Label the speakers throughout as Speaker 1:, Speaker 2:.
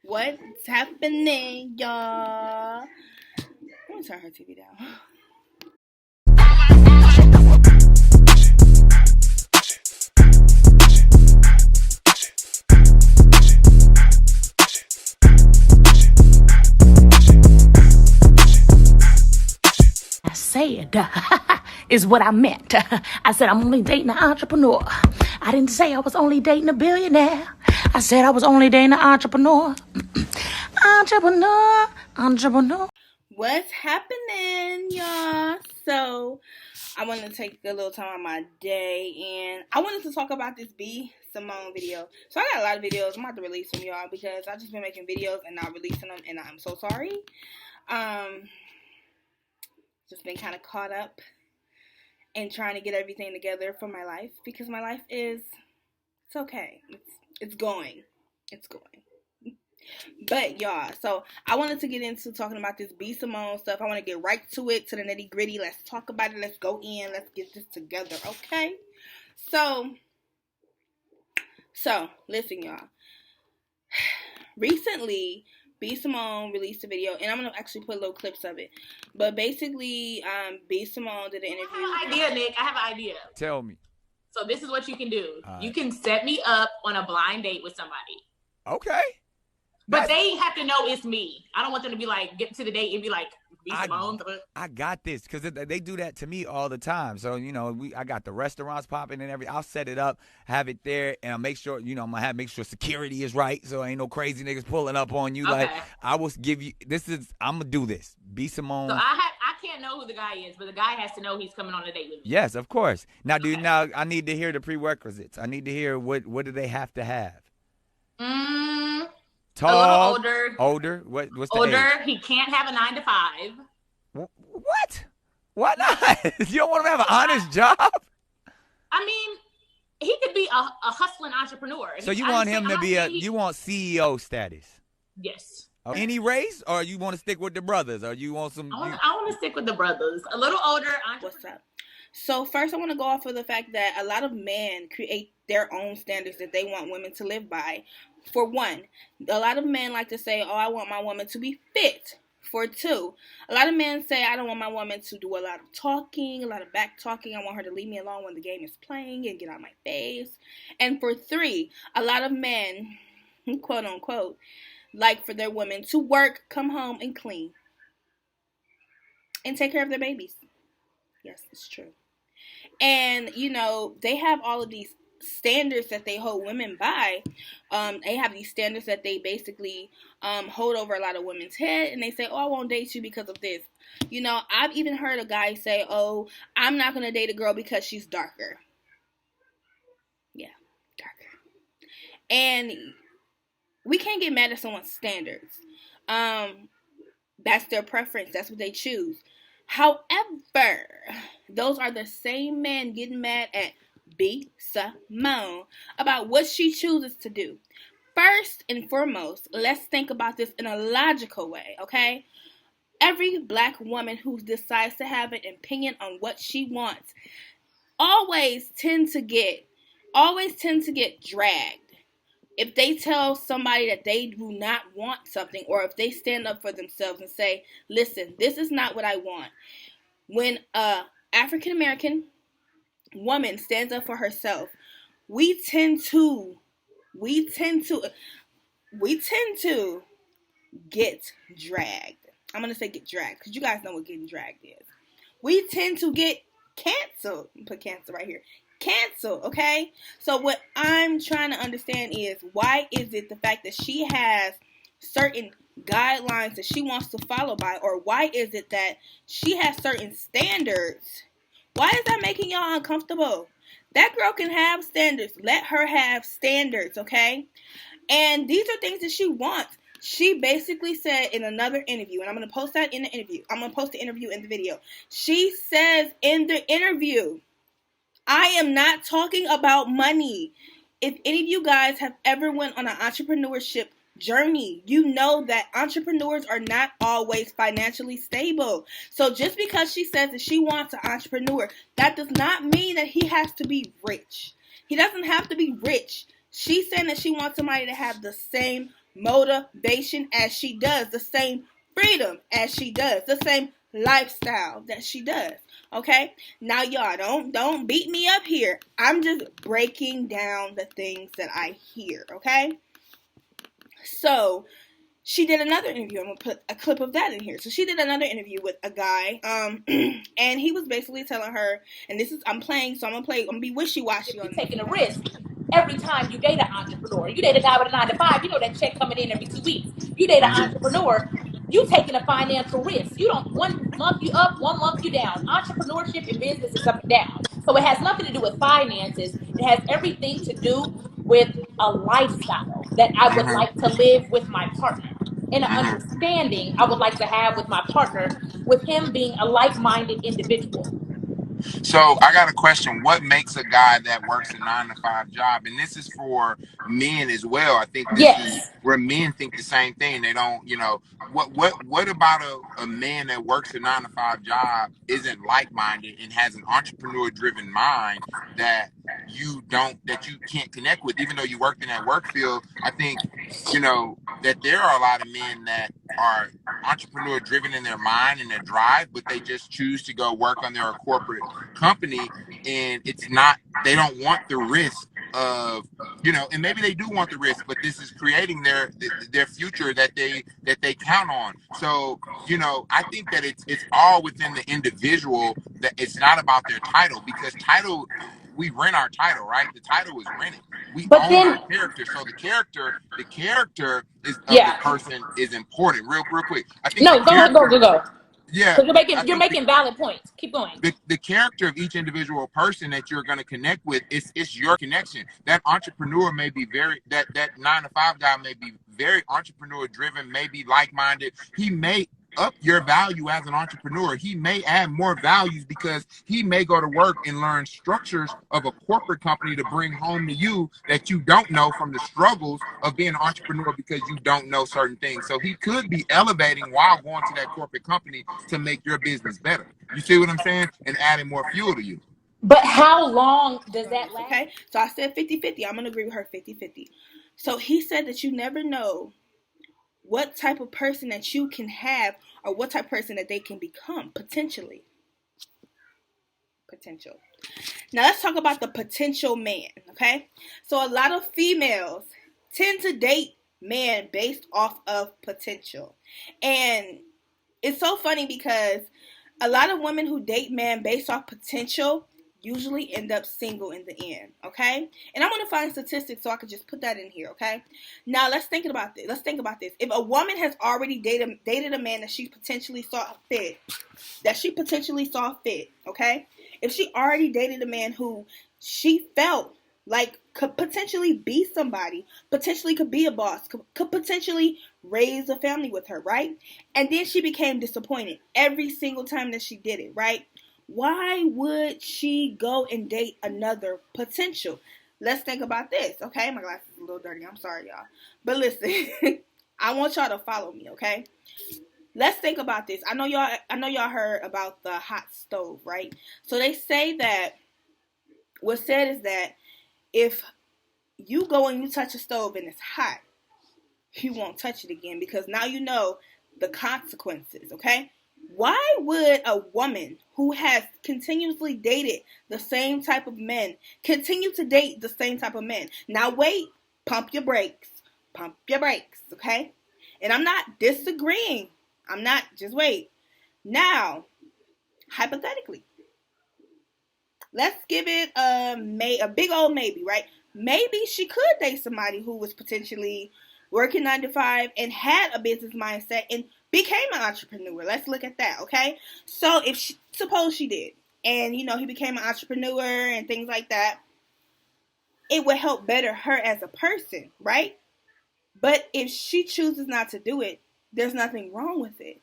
Speaker 1: What's happening, y'all? I'm gonna turn her TV down.
Speaker 2: I said is what I meant. I said I'm only dating an entrepreneur. I didn't say I was only dating a billionaire. I said I was only dating an entrepreneur. Entrepreneur.
Speaker 1: What's happening, y'all? So, I wanted to take a little time on my day, and I wanted to talk about this B. Simone video. So, I got a lot of videos. I'm about to release them, y'all, because I've just been making videos and not releasing them, and I'm so sorry. Just been kind of caught up in trying to get everything together for my life, because my life is, it's okay. It's going. But y'all, so I wanted to get into talking about this B. Simone stuff. I want to get right to it, to the nitty gritty. Let's talk about it. Let's go in. Let's get this together, okay? So listen, y'all. Recently, B. Simone released a video, and I'm gonna actually put little clips of it. But basically, B. Simone did an interview.
Speaker 3: I have an idea, Nick. I have an idea.
Speaker 4: Tell me.
Speaker 3: So this is what you can do. You can set me up on a blind date with somebody.
Speaker 4: Okay.
Speaker 3: But they have to know it's me. I don't want them to be like, get to the date and be like, B. Simone.
Speaker 4: I got this, because they do that to me all the time. So, I got the restaurants popping and everything. I'll set it up, have it there, and I'll make sure, I'm going to make sure security is right, so ain't no crazy niggas pulling up on you. Okay. Like, I will give you, I'm going to do this. B. Simone.
Speaker 3: So I can't know who the guy is, but the guy has to know he's coming on a date with me.
Speaker 4: Yes, of course. Now, now I need to hear the prerequisites. I need to hear what do they have to have? Tall,
Speaker 3: a little
Speaker 4: older. What's the
Speaker 3: older?
Speaker 4: age?
Speaker 3: He can't have a 9 to 5.
Speaker 4: What? Why not? You don't want him to have an honest job?
Speaker 3: I mean, he could be a hustling entrepreneur.
Speaker 4: So you want him to be you want CEO status?
Speaker 3: Yes.
Speaker 4: Any race, or you want to stick with the brothers, or you want some?
Speaker 3: I want to stick with the brothers. A little older.
Speaker 1: What's up? So first, I want to go off of the fact that a lot of men create their own standards that they want women to live by. For one, a lot of men like to say, oh, I want my woman to be fit. For two, a lot of men say, I don't want my woman to do a lot of talking, a lot of back talking. I want her to leave me alone when the game is playing and get out of my face. And for three, a lot of men, quote unquote, like for their women to work, come home, and clean. And take care of their babies. Yes, it's true. And, they have all of these standards that they hold women by. They have these standards that they basically hold over a lot of women's head, and they say, oh, I won't date you because of this. I've even heard a guy say, oh, I'm not going to date a girl because she's darker. Yeah, darker. And we can't get mad at someone's standards. That's their preference. That's what they choose. However, those are the same men getting mad at B. Simone about what she chooses to do. First and foremost, let's think about this in a logical way, okay? Every black woman who decides to have an opinion on what she wants always tend to get dragged. If they tell somebody that they do not want something, or if they stand up for themselves and say, listen, this is not what I want. When a African American woman stands up for herself, we tend to get dragged. I'm going to say get dragged, because you guys know what getting dragged is. We tend to get canceled. Put cancel right here. Cancel, okay? So what I'm trying to understand is, why is it the fact that she has certain guidelines that she wants to follow by, or why is it that she has certain standards? Why is that making y'all uncomfortable? That girl can have standards. Let her have standards, okay? And these are things that she wants. She basically said in another interview, and I'm going to post that in the interview. I'm going to post the interview in the video. She says in the interview, I am not talking about money. If any of you guys have ever went on an entrepreneurship journey, you know that entrepreneurs are not always financially stable. So just because she says that she wants an entrepreneur, that does not mean that he has to be rich. He doesn't have to be rich. She's saying that she wants somebody to have the same motivation as she does, the same freedom as she does, the same lifestyle that she does. Okay? Now y'all don't beat me up here. I'm just breaking down the things that I hear, okay? So she did another interview. I'm gonna put a clip of that in here. So she did another interview with a guy, and he was basically telling her, and this is I'm gonna be wishy-washy on
Speaker 2: You're taking a risk every time you date an entrepreneur. You date a guy with a 9 to 5, you know that check coming in every 2 weeks. You date an entrepreneur, you taking a financial risk. You don't 1 month you up, 1 month you down. Entrepreneurship and business is up and down. So it has nothing to do with finances. It has everything to do with a lifestyle that I would like to live with my partner. And an understanding I would like to have with my partner, with him being a like-minded individual.
Speaker 5: So I got a question. What makes a guy that works a 9 to 5 job? And this is for men as well. I think this is
Speaker 2: Yes.
Speaker 5: where men think the same thing. They don't, what about a man that works a 9 to 5 job isn't like-minded and has an entrepreneur driven mind that you can't connect with, even though you worked in that work field? I think, that there are a lot of men that are entrepreneur driven in their mind and their drive, but they just choose to go work on their corporate company, and it's not, they don't want the risk of, and maybe they do want the risk, but this is creating their future that they count on. So I think that it's all within the individual, that it's not about their title, because title, we rent our title, right? The title is rented. We
Speaker 2: But
Speaker 5: own our
Speaker 2: then,
Speaker 5: character. So the character is of the
Speaker 2: yeah.
Speaker 5: person is important. Real quick, I think the
Speaker 2: No, go.
Speaker 5: character, yeah,
Speaker 2: Because
Speaker 5: I
Speaker 2: you're
Speaker 5: think
Speaker 2: making valid points. Keep going.
Speaker 5: the character of each individual person that you're going to connect with, it's your connection. That entrepreneur may be that 9 to 5 guy may be very entrepreneur driven, may be like-minded. He may up your value as an entrepreneur. He may add more values because he may go to work and learn structures of a corporate company to bring home to you that you don't know from the struggles of being an entrepreneur, because you don't know certain things. So he could be elevating while going to that corporate company to make your business better. You see what I'm saying? And adding more fuel to you.
Speaker 2: But how long does that last?
Speaker 1: Okay? So I said 50-50. I'm going to agree with her 50-50. So he said that you never know what type of person that you can have, or what type of person that they can become, potentially. Potential. Now let's talk about the potential man, okay? So a lot of females tend to date men based off of potential. And it's so funny because a lot of women who date men based off potential usually end up single in the end, okay? And I'm going to find statistics so I can just put that in here, okay? Now, let's think about this. If a woman has already dated a man that she potentially saw fit, okay? If she already dated a man who she felt like could potentially be somebody, potentially could be a boss, could potentially raise a family with her, right? And then she became disappointed every single time that she did it, right? Why would she go and date another potential? Let's think about this, okay? My glasses are a little dirty. I'm sorry, y'all. But listen, I want y'all to follow me, okay? Let's think about this. I know y'all heard about the hot stove, right? So they say that what's said is that if you go and you touch a stove and it's hot, you won't touch it again, because now you know the consequences, okay? Why would a woman who has continuously dated the same type of men continue to date the same type of men? Now wait, pump your brakes, okay? And I'm not disagreeing. Just wait. Now, hypothetically, let's give it a big old maybe, right? Maybe she could date somebody who was potentially working 9 to 5 and had a business mindset and became an entrepreneur. Let's look at that, okay? So suppose she did, and he became an entrepreneur and things like that, it would help better her as a person, right? But if she chooses not to do it, there's nothing wrong with it.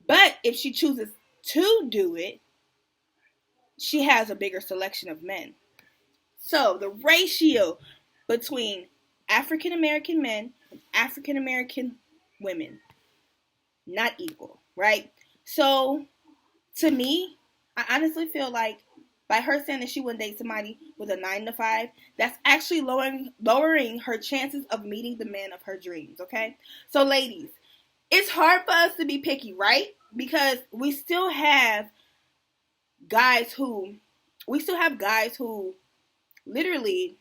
Speaker 1: But if she chooses to do it, she has a bigger selection of men. So the ratio between African American men and African American women, not equal, right? So to me, I honestly feel like by her saying that she wouldn't date somebody with a 9 to 5, that's actually lowering her chances of meeting the man of her dreams, okay? So ladies, it's hard for us to be picky, right? Because we still have guys who literally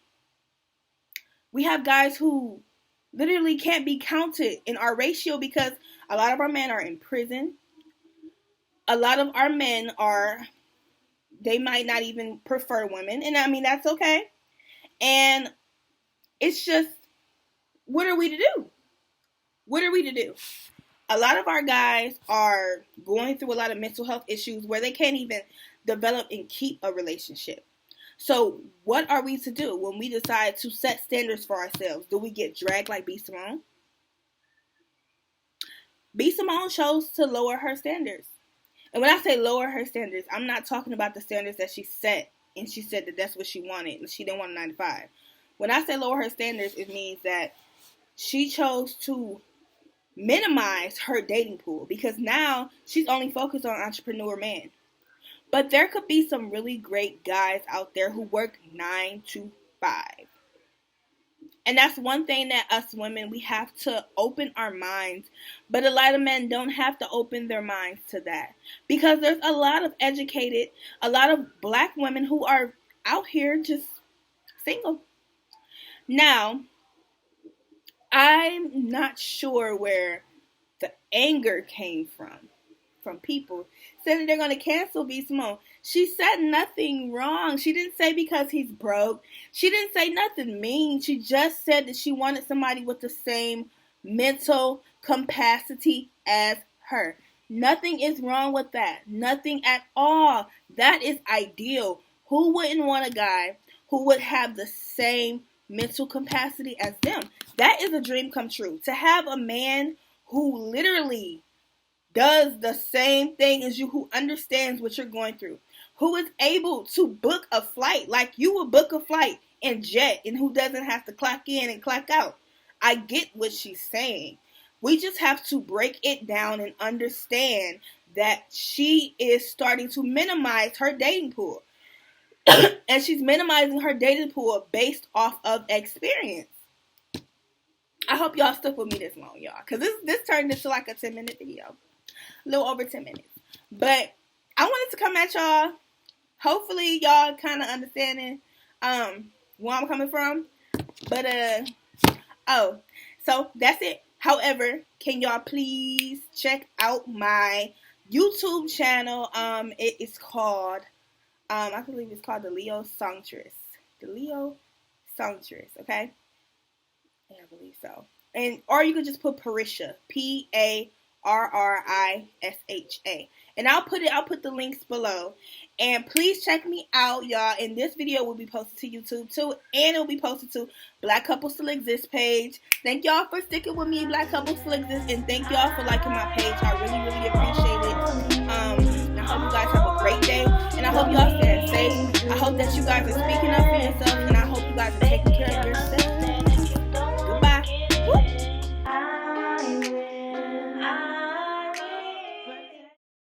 Speaker 1: can't be counted in our ratio, because a lot of our men are in prison. A lot of our men they might not even prefer women. And I mean, that's okay. And it's just, what are we to do? What are we to do? A lot of our guys are going through a lot of mental health issues where they can't even develop and keep a relationship. So what are we to do when we decide to set standards for ourselves? Do we get dragged like B. Simone? B. Simone chose to lower her standards. And when I say lower her standards, I'm not talking about the standards that she set and she said that that's what she wanted and she didn't want a 9 to 5. When I say lower her standards, it means that she chose to minimize her dating pool, because now she's only focused on entrepreneur men. But there could be some really great guys out there who work 9 to 5. And that's one thing that us women, we have to open our minds. But a lot of men don't have to open their minds to that. Because there's a lot of educated, a lot of black women who are out here just single. Now, I'm not sure where the anger came from people saying they're going to cancel B. Simone. She said nothing wrong. She didn't say because he's broke. She didn't say nothing mean. She just said that she wanted somebody with the same mental capacity as her. Nothing is wrong with that. Nothing at all. That is ideal. Who wouldn't want a guy who would have the same mental capacity as them? That is a dream come true. To have a man who literally does the same thing as you, who understands what you're going through, who is able to book a flight like you would book a flight in jet, and who doesn't have to clock in and clock out. I get what she's saying. We just have to break it down and understand that she is starting to minimize her dating pool. And she's minimizing her dating pool based off of experience. I hope y'all stuck with me this long, y'all, because this turned into like a 10-minute video. A little over 10 minutes. But I wanted to come at y'all. Hopefully y'all kind of understanding where I'm coming from. But so that's it. However, can y'all please check out my YouTube channel? It is called I believe it's called The Leo Songstress. The Leo Songstress, okay? Yeah, I believe so. Or you could just put Parisha, Parrisha. And I'll put the links below. And please check me out, y'all. And this video will be posted to YouTube too. And it will be posted to Black Couples Still Exist page. Thank y'all for sticking with me, Black Couples Still Exist. And thank y'all for liking my page. I really, really appreciate it. And I hope you guys have a great day. And I hope y'all stay safe. I hope that you guys are speaking up for yourselves. And I hope you guys are taking